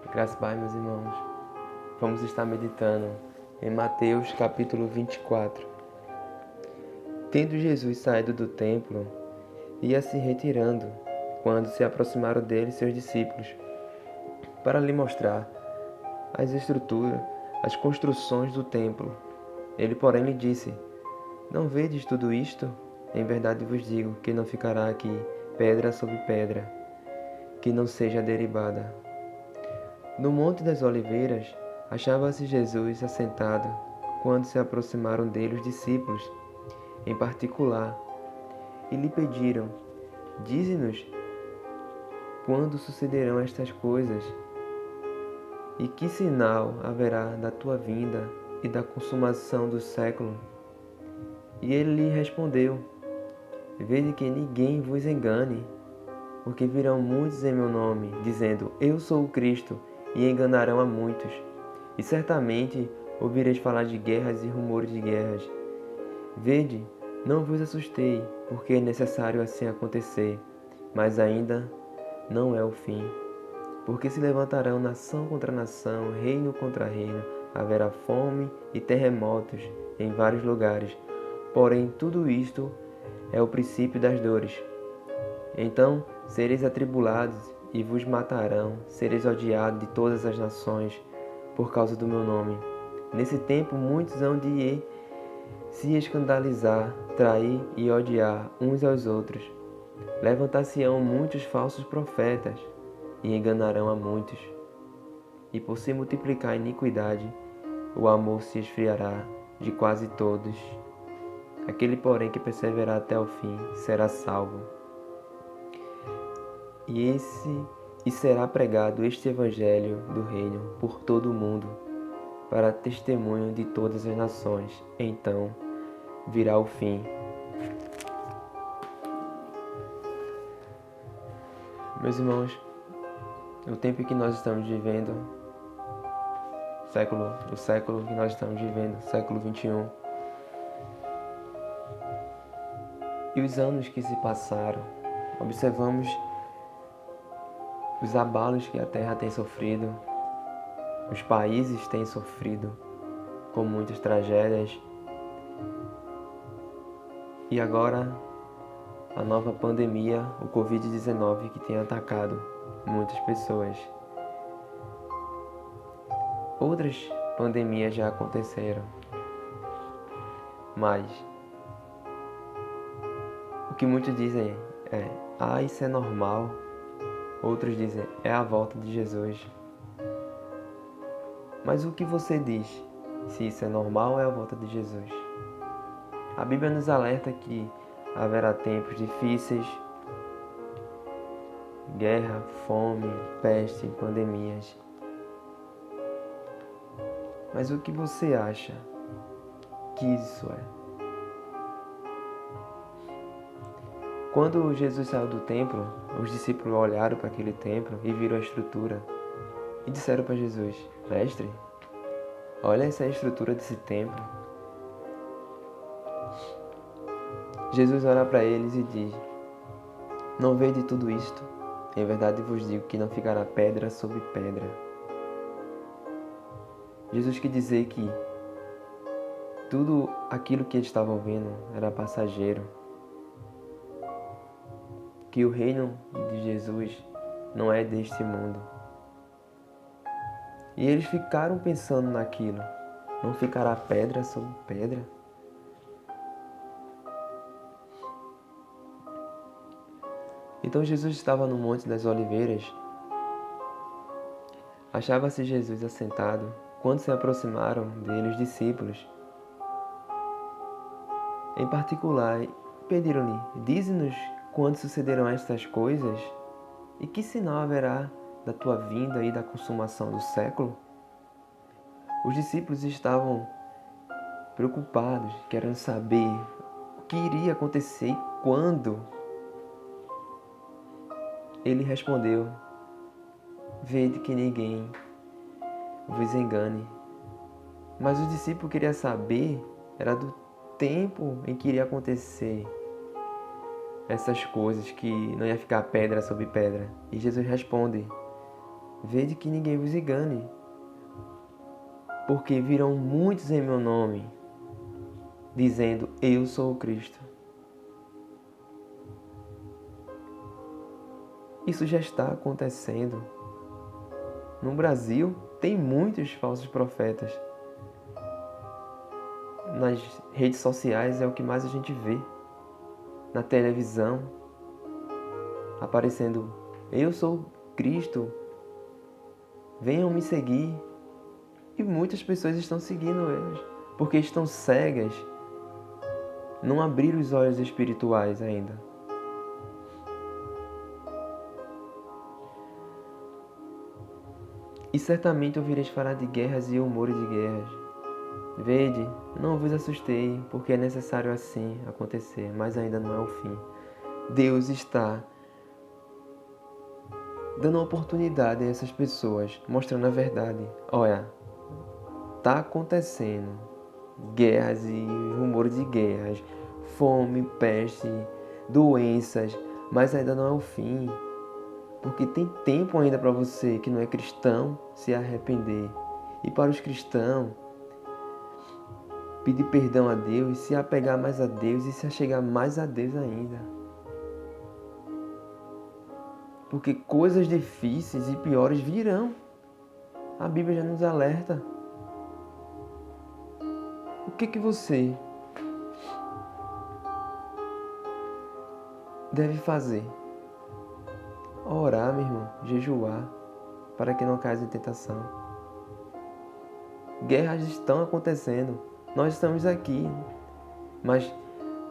Graças a Pai, meus irmãos. Vamos estar meditando em Mateus capítulo 24. Tendo Jesus saído do templo, ia se retirando, quando se aproximaram dele seus discípulos, para lhe mostrar as estruturas, as construções do templo. Ele, porém, lhe disse: Não vedes tudo isto? Em verdade vos digo que não ficará aqui pedra sobre pedra, que não seja derribada. No Monte das Oliveiras, achava-se Jesus assentado, quando se aproximaram dele os discípulos, em particular, e lhe pediram: Dize-nos quando sucederão estas coisas, e que sinal haverá da tua vinda e da consumação do século? E ele lhe respondeu: Vede que ninguém vos engane, porque virão muitos em meu nome, dizendo: Eu sou o Cristo, e enganarão a muitos. E certamente ouvireis falar de guerras e rumores de guerras. Vede, não vos assustei, porque é necessário assim acontecer, mas ainda não é o fim. Porque se levantarão nação contra nação, reino contra reino, haverá fome e terremotos em vários lugares. Porém, tudo isto é o princípio das dores. Então sereis atribulados e vos matarão, sereis odiados de todas as nações por causa do meu nome. Nesse tempo muitos hão de se escandalizar, trair e odiar uns aos outros. Levantar-se-ão muitos falsos profetas e enganarão a muitos. E por se multiplicar a iniquidade, o amor se esfriará de quase todos. Aquele, porém, que perseverar até o fim será salvo. E será pregado este evangelho do reino por todo o mundo, para testemunho de todas as nações. Então virá o fim. Meus irmãos, o tempo que nós estamos vivendo, o século que nós estamos vivendo, século 21, e os anos que se passaram, observamos os abalos que a Terra tem sofrido, os países têm sofrido com muitas tragédias, e agora a nova pandemia, o Covid-19, que tem atacado muitas pessoas. Outras pandemias já aconteceram, mas o que muitos dizem é: isso é normal. Outros dizem: é a volta de Jesus. Mas o que você diz? Se isso é normal ou é a volta de Jesus? A Bíblia nos alerta que haverá tempos difíceis, guerra, fome, peste, pandemias. Mas o que você acha que isso é? Quando Jesus saiu do templo, os discípulos olharam para aquele templo e viram a estrutura e disseram para Jesus: Mestre, olha essa estrutura desse templo. Jesus olha para eles e diz: Não vede tudo isto? Em verdade vos digo que não ficará pedra sobre pedra. Jesus quis dizer que tudo aquilo que eles estavam vendo era passageiro, que o reino de Jesus não é deste mundo. E eles ficaram pensando naquilo: não ficará pedra sobre pedra? Então Jesus estava no Monte das Oliveiras. Achava-se Jesus assentado, quando se aproximaram dele os discípulos. Em particular, pediram-lhe: Dize-nos quando sucederão estas coisas, e que sinal haverá da tua vinda e da consumação do século? Os discípulos estavam preocupados, querendo saber o que iria acontecer e quando. Ele respondeu: Vede que ninguém vos engane. Mas o discípulo queria saber era do tempo em que iria acontecer essas coisas, que não ia ficar pedra sobre pedra. E Jesus responde: Vede que ninguém vos engane, porque virão muitos em meu nome, dizendo, eu sou o Cristo. Isso já está acontecendo. No Brasil, tem muitos falsos profetas. Nas redes sociais é o que mais a gente vê. Na televisão, aparecendo, eu sou Cristo, venham me seguir. E muitas pessoas estão seguindo eles, porque estão cegas, não abriram os olhos espirituais ainda. E certamente ouvireis falar de guerras e rumores de guerras. Vede, não vos assustei, porque é necessário assim acontecer, mas ainda não é o fim. Deus está dando oportunidade a essas pessoas, mostrando a verdade. Olha, está acontecendo guerras e rumores de guerras, fome, peste, doenças, mas ainda não é o fim. Porque tem tempo ainda para você que não é cristão se arrepender. E para os cristãos, pedir perdão a Deus, se apegar mais a Deus e se achegar mais a Deus ainda. Porque coisas difíceis e piores virão. A Bíblia já nos alerta. O que você deve fazer? Orar, meu irmão, jejuar, para que não caia em tentação. Guerras estão acontecendo. Nós estamos aqui, mas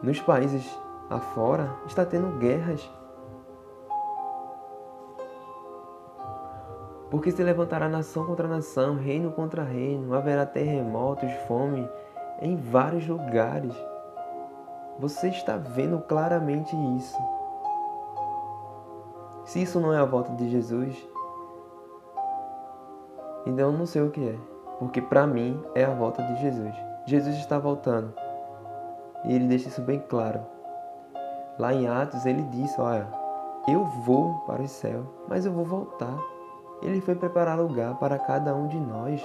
nos países afora está tendo guerras. Porque se levantará nação contra nação, reino contra reino, haverá terremotos, fome em vários lugares. Você está vendo claramente isso. Se isso não é a volta de Jesus, então eu não sei o que é. Porque para mim é a volta de Jesus. Jesus está voltando. E ele deixa isso bem claro. Lá em Atos ele disse, olha, eu vou para o céu, mas eu vou voltar. Ele foi preparar lugar para cada um de nós.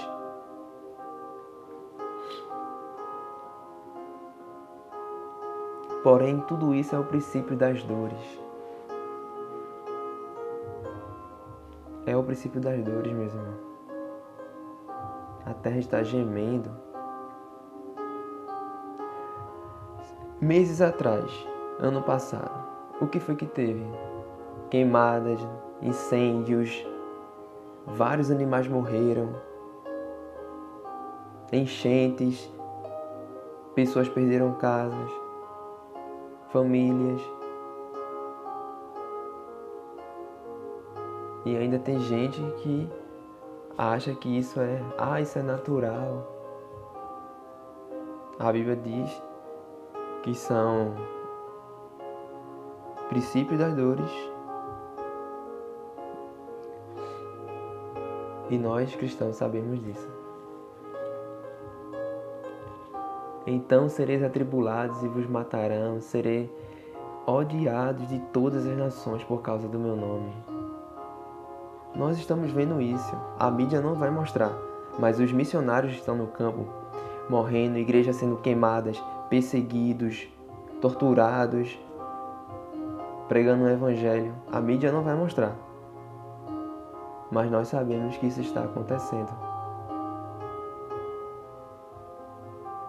Porém, tudo isso é o princípio das dores. É o princípio das dores, meus irmãos. A terra está gemendo. Meses atrás, ano passado, o que foi que teve? Queimadas, incêndios, vários animais morreram, enchentes, pessoas perderam casas, famílias. E ainda tem gente que acha que isso é natural. A Bíblia diz que são princípios das dores. E nós cristãos sabemos disso. Então sereis atribulados e vos matarão, serei odiados de todas as nações por causa do meu nome. Nós estamos vendo isso. A mídia não vai mostrar, mas os missionários estão no campo, morrendo, igrejas sendo queimadas, perseguidos, torturados, pregando o evangelho. A mídia não vai mostrar. Mas nós sabemos que isso está acontecendo.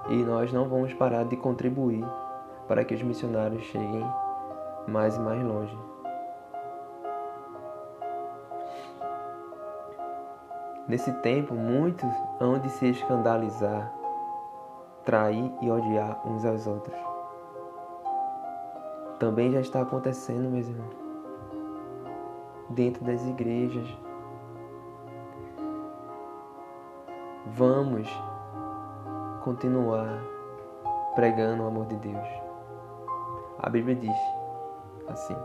E nós não vamos parar de contribuir para que os missionários cheguem mais e mais longe. Nesse tempo, muitos hão de se escandalizar, trair e odiar uns aos outros. Também já está acontecendo, meus irmãos, dentro das igrejas. Vamos continuar pregando o amor de Deus. A Bíblia diz assim: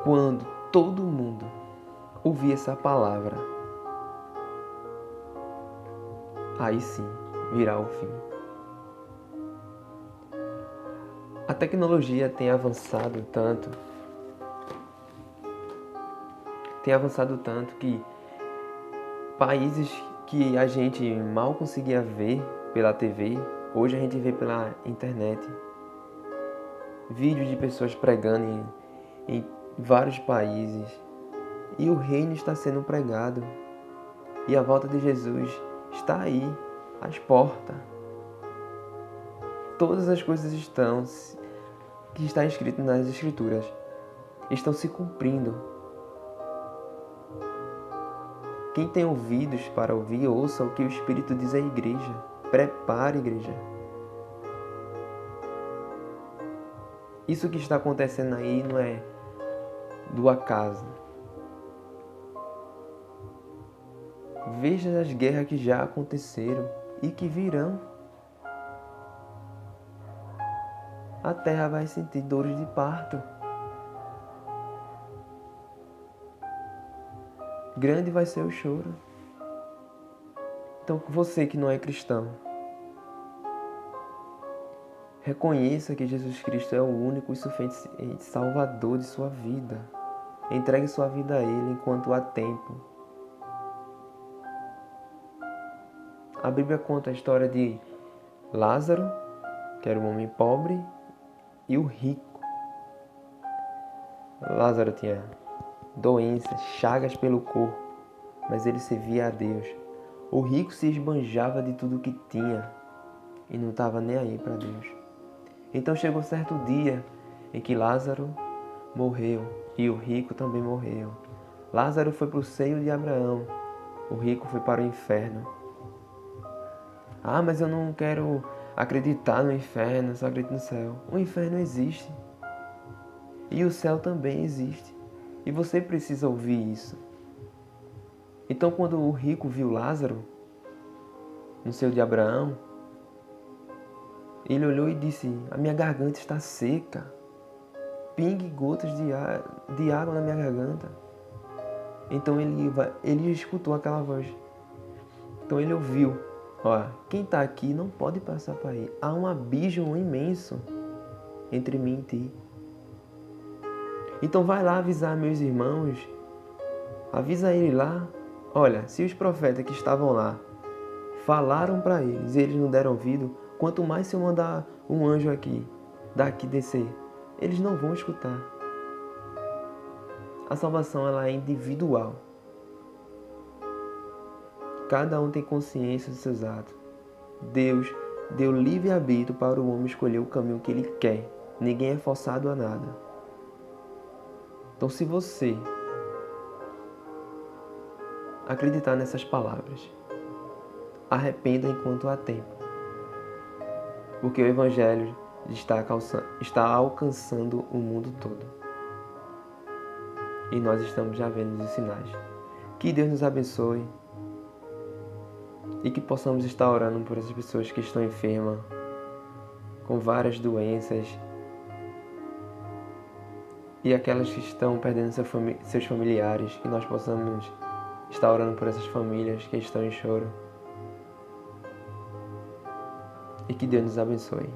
quando todo mundo ouvir essa palavra, aí sim virá o fim. A tecnologia tem avançado tanto tem avançado tanto que países que a gente mal conseguia ver pela TV, hoje a gente vê pela internet. Vídeos de pessoas pregando em vários países. E o reino está sendo pregado. E a volta de Jesus está aí, às portas. Todas as coisas que está escrito nas Escrituras estão se cumprindo. Quem tem ouvidos para ouvir, ouça o que o Espírito diz à igreja. Prepare, igreja. Isso que está acontecendo aí não é do acaso. Veja as guerras que já aconteceram e que virão. A terra vai sentir dores de parto. Grande vai ser o choro. Então você que não é cristão, reconheça que Jesus Cristo é o único e suficiente Salvador de sua vida. Entregue sua vida a Ele enquanto há tempo. A Bíblia conta a história de Lázaro, que era um homem pobre, e o rico. Lázaro tinha doenças, chagas pelo corpo, mas ele servia a Deus. O rico se esbanjava de tudo que tinha e não estava nem aí para Deus. Então chegou certo dia em que Lázaro morreu e o rico também morreu. Lázaro foi para o seio de Abraão, o rico foi para o inferno. Ah, mas eu não quero acreditar no inferno, só acredito no céu. O inferno existe. E o céu também existe. E você precisa ouvir isso. Então, quando o rico viu Lázaro no seio de Abraão, ele olhou e disse: a minha garganta está seca. Pingue gotas de água na minha garganta. Então ele escutou aquela voz. Então ele ouviu: ó, quem está aqui não pode passar para aí. Há um abismo imenso entre mim e ti. Então vai lá avisar meus irmãos. Avisa ele lá. Olha, se os profetas que estavam lá falaram para eles e eles não deram ouvido, quanto mais se eu mandar um anjo daqui descer, eles não vão escutar. A salvação ela é individual. Cada um tem consciência dos seus atos. Deus deu livre-arbítrio para o homem escolher o caminho que ele quer. Ninguém é forçado a nada. Então, se você acreditar nessas palavras, arrependa enquanto há tempo. Porque o Evangelho está alcançando o mundo todo. E nós estamos já vendo os sinais. Que Deus nos abençoe. E que possamos estar orando por essas pessoas que estão enfermas, com várias doenças, e aquelas que estão perdendo seus familiares, que nós possamos estar orando por essas famílias que estão em choro. E que Deus nos abençoe.